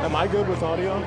Am I good with audio?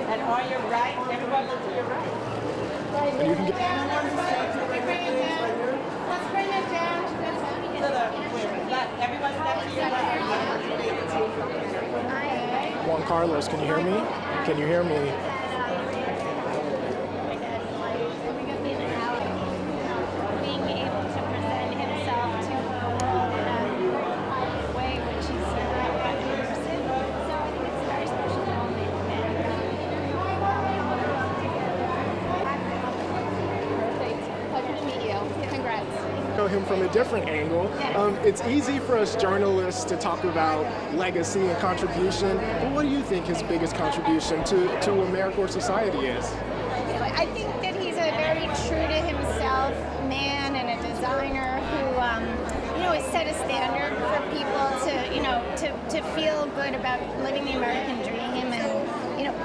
And on your right, everyone look to your right. And you can get Let's bring it down to the Everyone step to your right. Juan Carlos, can you hear me? Can you hear me? being able to present himself to the world in a very private way, which he's never got in person. So I think it's a very special moment. Perfect. Pleasure to meet you. Congrats. Know him from a different angle. It's easy for us journalists to talk about legacy and contribution, but what do you think his biggest contribution to America or society is? I think that he's a very true to himself man and a designer who, has set a standard for people to feel good about living the American dream and,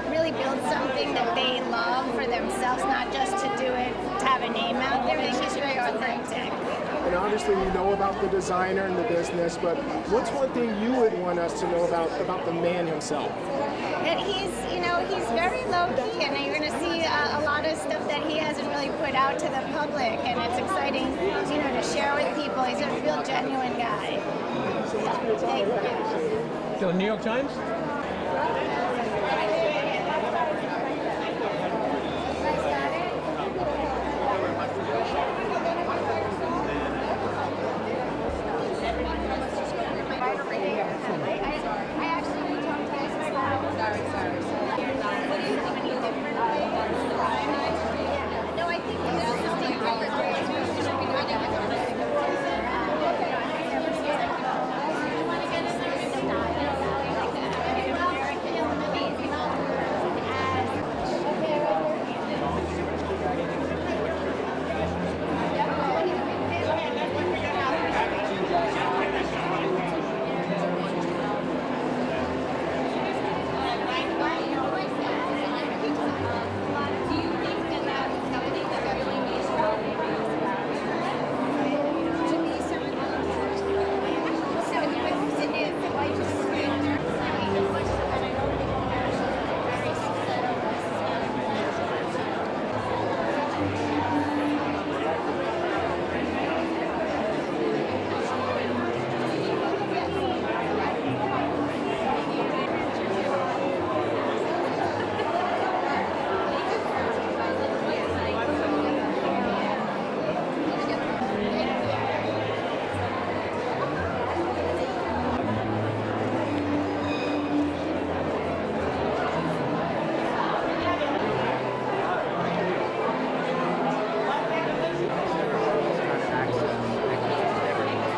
really build something that they love for themselves, not just to do it to have a name out there. I think he's very authentic. And obviously you know about the designer and the business, but what's one thing you would want us to know about the man himself? That he's very low-key, and you're going to see a lot of stuff that he hasn't really put out to the public, and it's exciting, to share with people. He's a real genuine guy. Thank you. The New York Times? No, I think this is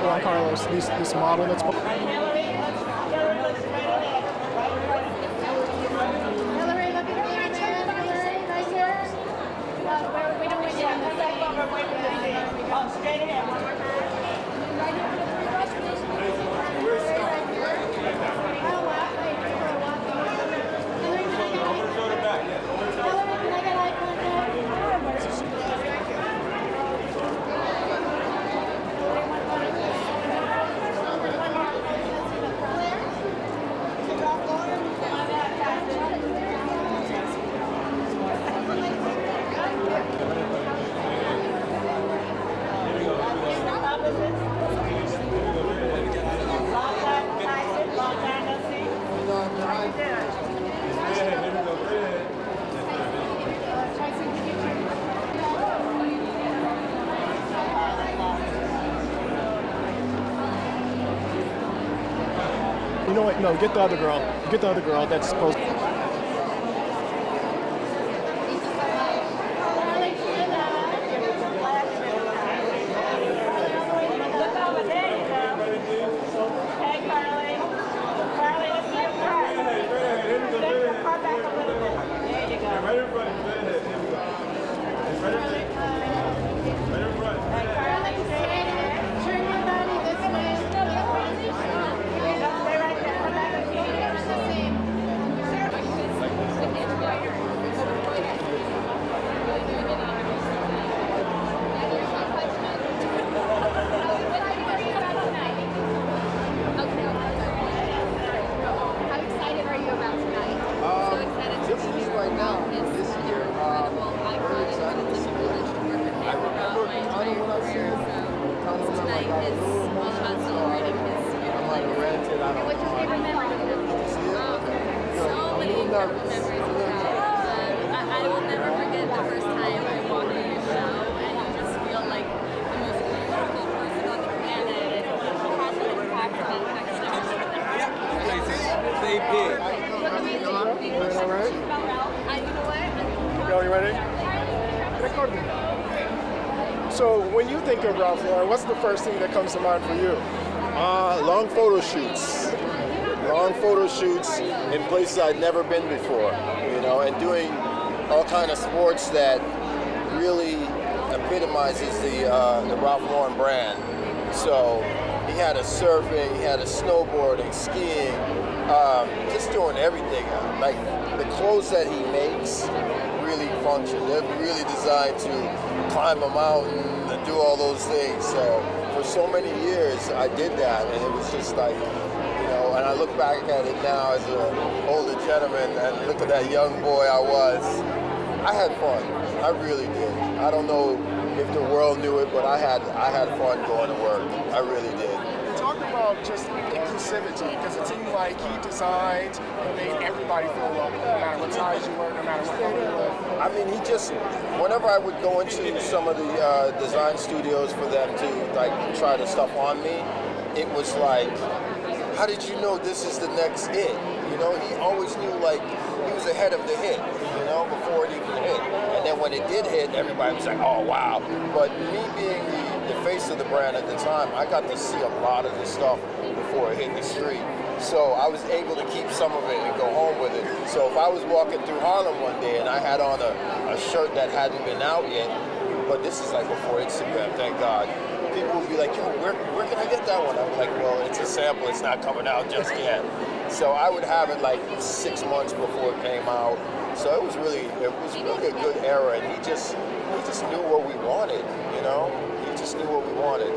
Juan Carlos, this model that's Hillary, look at Hillary, man. Hillary, nice to No, get the other girl. Get the other girl that's supposed. Look over there, you go. Hey, Karlie. Karlie, let's see your car. Step your car back a little bit. There you go. Right in front. Right in front. Hey, Karlie, stay right there. Turn your body this way. Stay right there. Come back and see you. How excited are you about tonight? So excited to see you right now. This year, very excited to see you. I remember kind of what I said. Tonight is all about celebrating his I'm like rented. I don't What's your favorite memory? see it. so many incredible memories with him. I will never forget the first time I walked in your show and you just feel like the most beautiful person on the planet and has an impact that affects so many people. All right. You know what? Yo, you ready? So when you think of Ralph Lauren, what's the first thing that comes to mind for you? Long photo shoots. Long photo shoots in places I'd never been before, you know, and doing all kind of sports that really epitomizes the Ralph Lauren brand. So he had a surfing, he had a snowboarding, skiing, just doing everything. Like the clothes that he makes really function. They're really designed to climb a mountain and do all those things. So for so many years I did that, and it was just like, you know, and I look back at it now as an older gentleman and look at that young boy I was. I had fun. I really did. I don't know if the world knew it, but I had fun going to work. I really did. Talk about just inclusivity, because it seemed like he designed and made everybody feel welcome, no matter what size you were, no matter what color you were. I mean, he just, whenever I would go into some of the design studios for them to like try the stuff on me, it was like, how did you know this is the next hit? You know, he always knew, like, he was ahead of the hit, you know, before it even hit. And then when it did hit, everybody was like, oh, wow. But me being the face of the brand at the time, I got to see a lot of this stuff before it hit the street. So I was able to keep some of it and go home with it. So if I was walking through Harlem one day and I had on a shirt that hadn't been out yet, but this is like before Instagram, thank God, people would be like, yo, where can I get that one? I'm like, well, it's a sample, it's not coming out just yet. So I would have it like 6 months before it came out. So it was really a good era, and he just knew what we wanted, you know? He just knew what we wanted.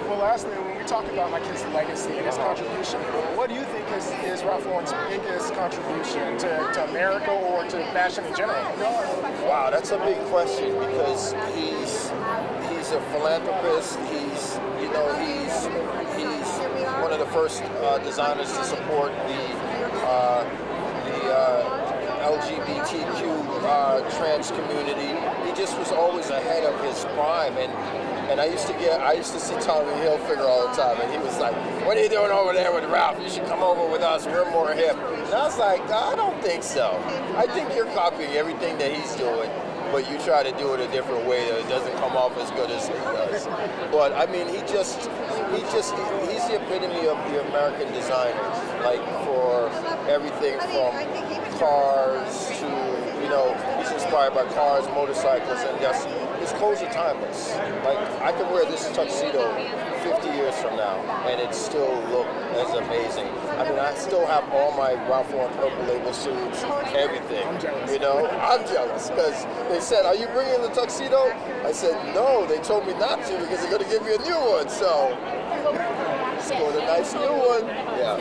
Well, lastly, when we talk about like his legacy and his contribution, what do you think is Ralph Lauren's biggest contribution to America or to fashion in general? Wow, that's a big question, because he's a philanthropist. He's one of the first designers to support the LGBTQ trans community. He just was always ahead of his prime, and I used to see Tommy Hilfiger all the time, and he was like, what are you doing over there with Ralph? You should come over with us, we're more hip. And I was like, I don't think so. I think you're copying everything that he's doing, but you try to do it a different way that it doesn't come off as good as he does. But I mean, he's the epitome of the American designer, like for everything from cars to, you know, he's inspired by cars, motorcycles, and just, his clothes are timeless. Like, I could wear this tuxedo 50 years from now, and it still look as amazing. I mean, I still have all my Ralph Lauren Purple Label suits, everything, you know? I'm jealous, because they said, are you bringing the tuxedo? I said, no, they told me not to, because they're going to give me a new one, so let's go with a nice new one. Yeah.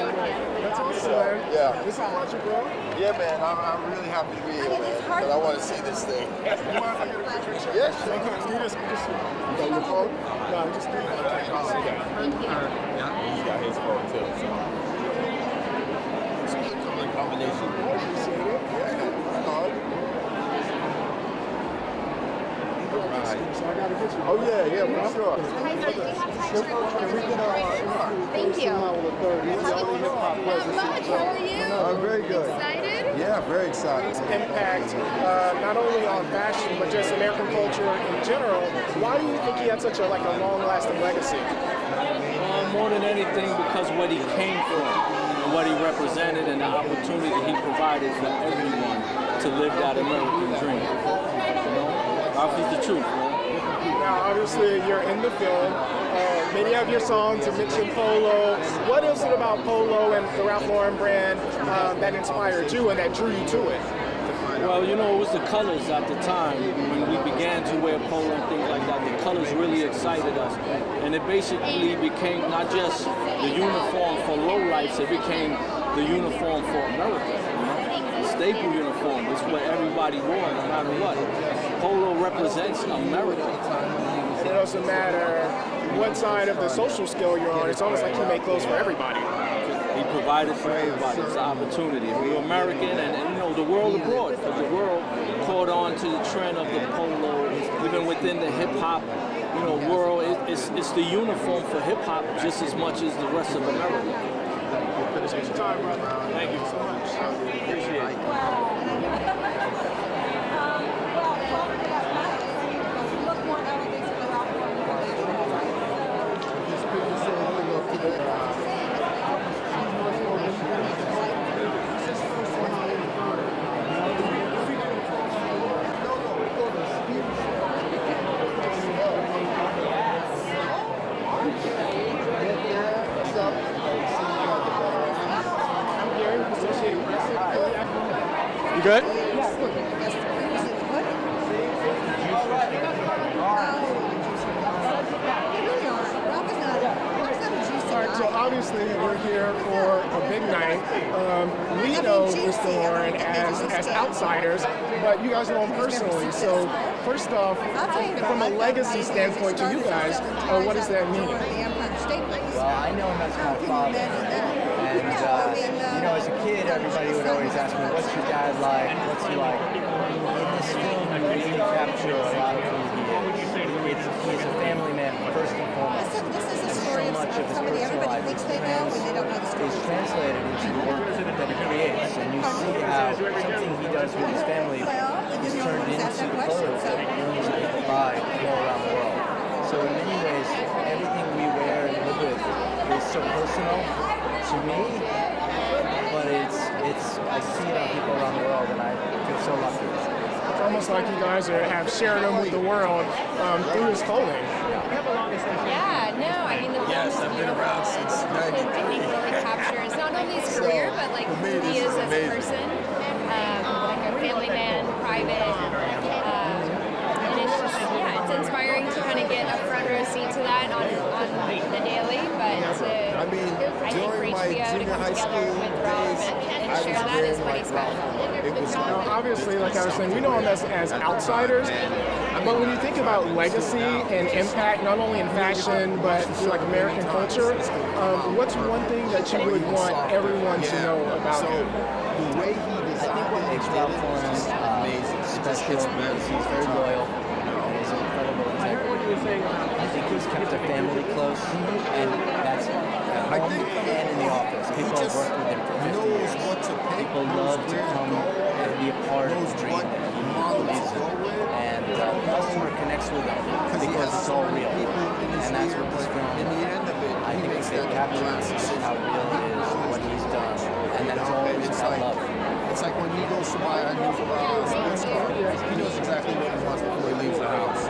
That's awesome, So, man. yeah. This is a pleasure, bro. Yeah, man, I'm really happy to be here, man, because I want to see this thing. You mind if I get a picture? Yeah, sure. Do this. You got your phone? No, just do that. Yeah, he's got his phone too, so. It's a good color combination. I appreciate it. Yeah. So I Oh yeah, for sure. Can we get our Thank you. Not much. How are you? I'm very good. Excited? Yeah, very excited. Impact, not only on fashion, but just American culture in general. Why do you think he had such a long-lasting legacy? More than anything, because what he came from, and what he represented, and the opportunity he provided for everyone to live that American dream. You know, I'll speak the truth, man. Now, obviously, you're in the film. Many of your songs have mentioned polo. What is it about polo and the Ralph Lauren brand that inspired you and that drew you to it? Well, you know, it was the colors at the time when we began to wear polo and things like that. The colors really excited us. And it basically became not just the uniform for lowlights, it became the uniform for America. You know? The staple uniform is what everybody wore no matter what. Polo represents America. It doesn't matter what side of the social scale you're on, it's almost like you make clothes for everybody. He provided for everybody. It's an opportunity. If you're American and you know, the world abroad, because the world caught on to the trend of the polo, even within the hip-hop, you know, world, it's the uniform for hip-hop just as much as the rest of America. Appreciate your time, brother. Thank you so much. Appreciate it. You good? So obviously we're here for a big night. We know Mr. Lauren as outsiders, but you guys know him personally. So first off, from a legacy standpoint to you guys, what does that mean? Well, I know him as my father, and you know, as a kid, everybody would always ask me, "What's your dad like? What's he like?" In this film, you really capture a lot of who he is. He's a family man first and foremost. So much of his personal life is translated into the work that he creates, and you see how something he does with his family is turned into clothes that millions of people buy all around the world. So in many ways, everything we wear and live with is so personal to me, but I see it on people around the world, and I feel so lucky. It's almost like you guys have shared him with the world through his clothing. Yeah, no, I mean, the film is beautiful. I think really captures not only his career, but like who he is as a person, like a family man, private. And it's just, yeah, it's inspiring to kind of get a front row seat to that on the daily, but I think for HBO to come together with Ralph and share that is pretty special. Now, obviously, like I was saying, we know him as outsiders, but when you think about legacy and impact, not only in fashion, but through like American culture, what's one thing that you would want everyone to know about him? The way he designed what makes Ralph Lauren special is he's very loyal and he's incredible integrity. I think he's kept the family close, and that's at home and in the office. People have worked with him for 50 years. People love to come and be a part of the dream that he believes in. And the customer connects with him because it's all real. And that's what this film, I think it captures how real it is, what he's done, and that it's always about love. It's like when he goes to buy a new sports car, he knows exactly what he wants before he leaves the house.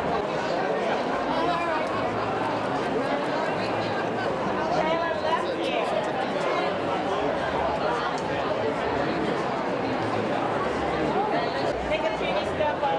Take a teeny step up.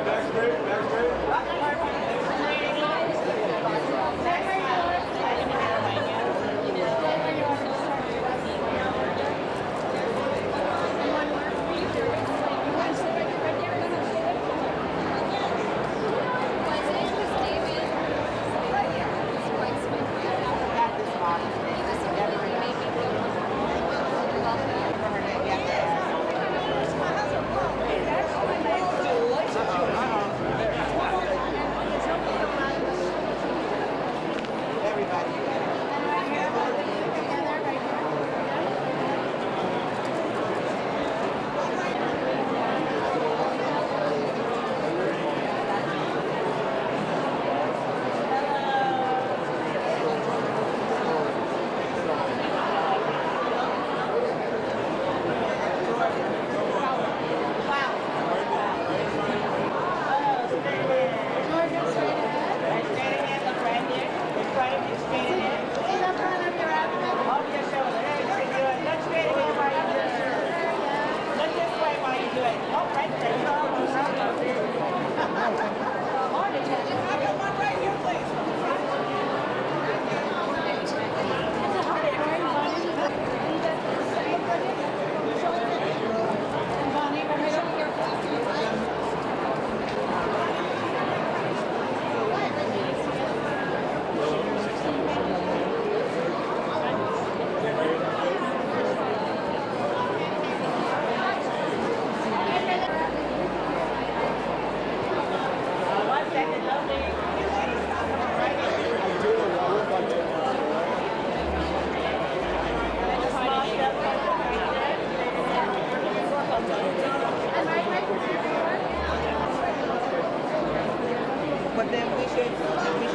then we should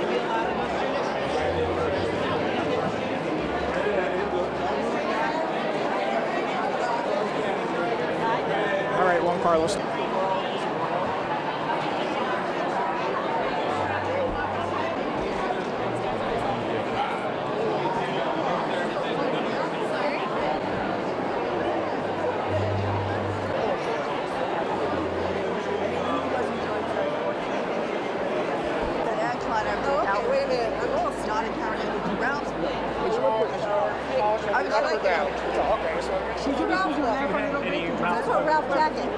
be allowed to. All right, Juan Carlos. Wait a minute. I'm almost started counting Ralph's. I like it. Okay, so She's a Ralph. That's a Ralph jacket.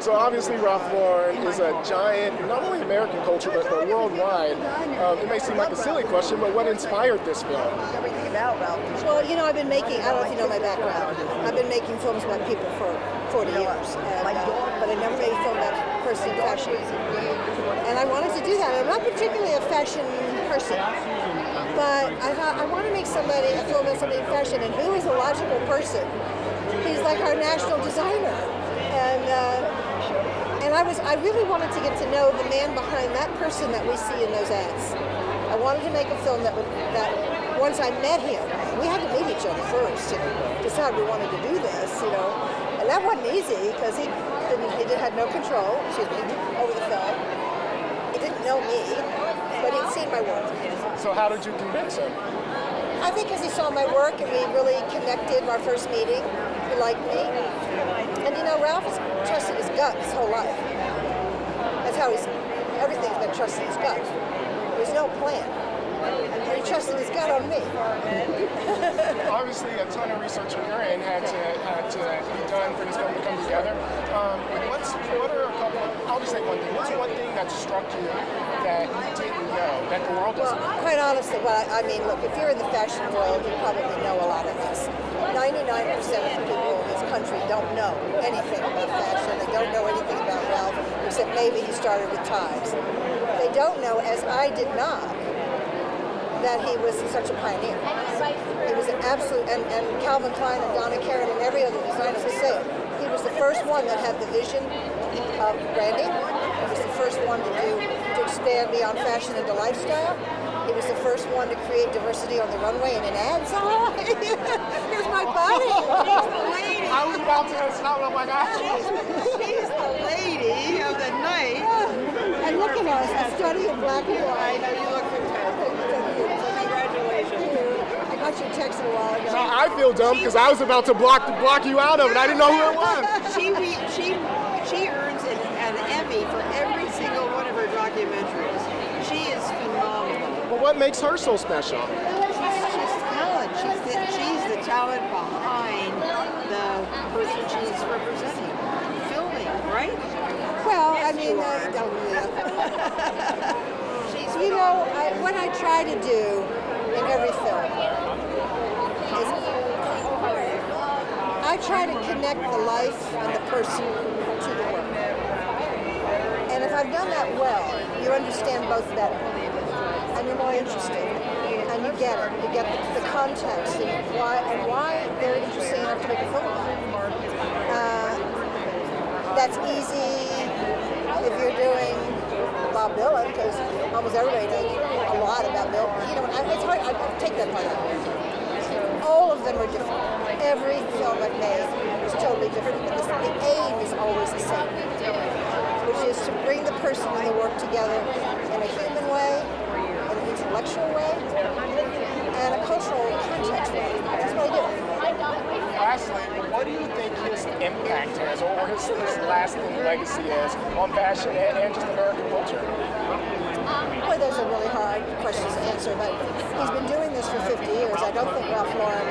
So obviously Ralph Lauren is a giant, not only American culture, but worldwide. It may seem like a silly question, but what inspired this film? Everything about Ralph. Well, you know, I've been making, I don't know if you know my background, I've been making films about people for 40 years, and, but I never made a film about person in fashion. And I wanted to do that. I'm not particularly a fashion person, but I thought I want to make a film about somebody in fashion, and who is a logical person? He's like our national designer. And I really wanted to get to know the man behind that person that we see in those ads. I wanted to make a film that once I met him, we had to meet each other first, you know, decide we wanted to do this, you know. And that wasn't easy because he had no control, over the film. He didn't know me, but he'd seen my work. So how did you convince him? I think because he saw my work and we really connected our first meeting. He liked me. And you know, Ralph has trusted his gut his whole life. That's how everything's been trusting his gut. There's no plan. And he trusted his gut on me. Obviously, a ton of research on your end had to be done for this film to come together. What are a couple, I'll just say one thing. What's one thing that struck you that you didn't know, that the world doesn't know? Quite honestly, I mean, look, if you're in the fashion world, you probably know a lot of this. 99% of the people in this country don't know anything about fashion. They don't know anything about Ralph, except maybe he started with ties. They don't know, as I did not, that he was such a pioneer. He was an absolute, and Calvin Klein and Donna Karan and every other designer would say it. He was the first one that had the vision of branding. He was the first one to expand beyond fashion into lifestyle. He was the first one to create diversity on the runway and in ads. Oh, here's my body. She's the lady. I was about to stop. I'm like, She's the lady of the night. And look at us, a study in black and white. I know you look fantastic. Congratulations. I got your text a while ago. so I feel dumb because I was about to block you out of it. I didn't know who it was. She earns an Emmy for every single one of her documentaries. She is phenomenal. But what makes her so special? She's talent. She's the talent behind the person she's representing. Filming, right? Well, I mean, you know, what I try to do in every film is I try to connect the life and the person to the work. And if I've done that well, you understand both better. And you're more interested. And you get it. You get the context and why they're interesting enough to make a film about it. That's easy if you're doing Bob Dylan, because almost everybody knows a lot about Dylan. You know, it's hard. I take that part out. All of them are different. Every film I've made is totally different. But the aim is always the same, which is to bring the person and the work together in a human way, in an intellectual way, and a cultural context way. That's what I do. Lastly, what do you think his impact is, or his lasting legacy is on fashion and just American culture? Boy, those are really hard questions to answer, but he's been doing this for 50 years. I don't think Ralph Lauren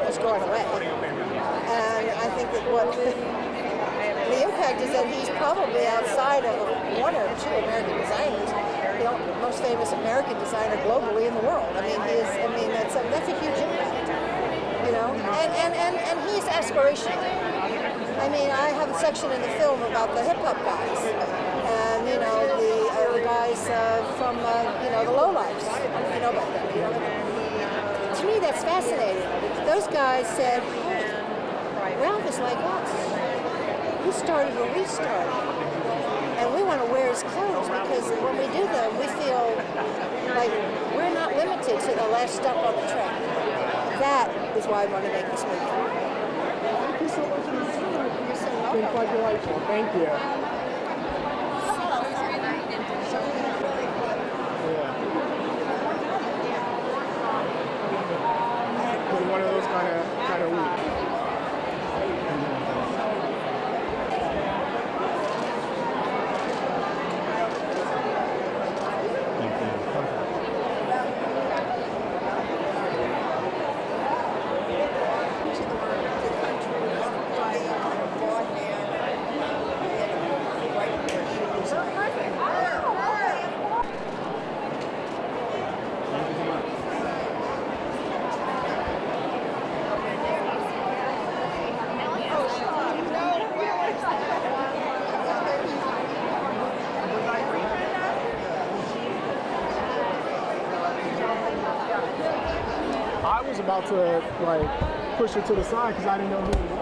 is going away. And I think that the impact is that he's probably outside of one or two American designers, the most famous American designer globally in the world. I mean, that's a huge impact. You know, and he's aspirational. I mean, I have a section in the film about the hip hop guys, and you know the guys from the lowlifes. You know about them. You know, to me, that's fascinating. Those guys said, "Oh, Ralph is like us. he started where we started. And we want to wear his clothes because when we do them, we feel like we're not limited to the last stop on the track. That is why I want to make this movie. Thank you so much for your time. It's been quite delightful. Thank you. Been one of those kind of weeks. I was about to like push it to the side because I didn't know who it was.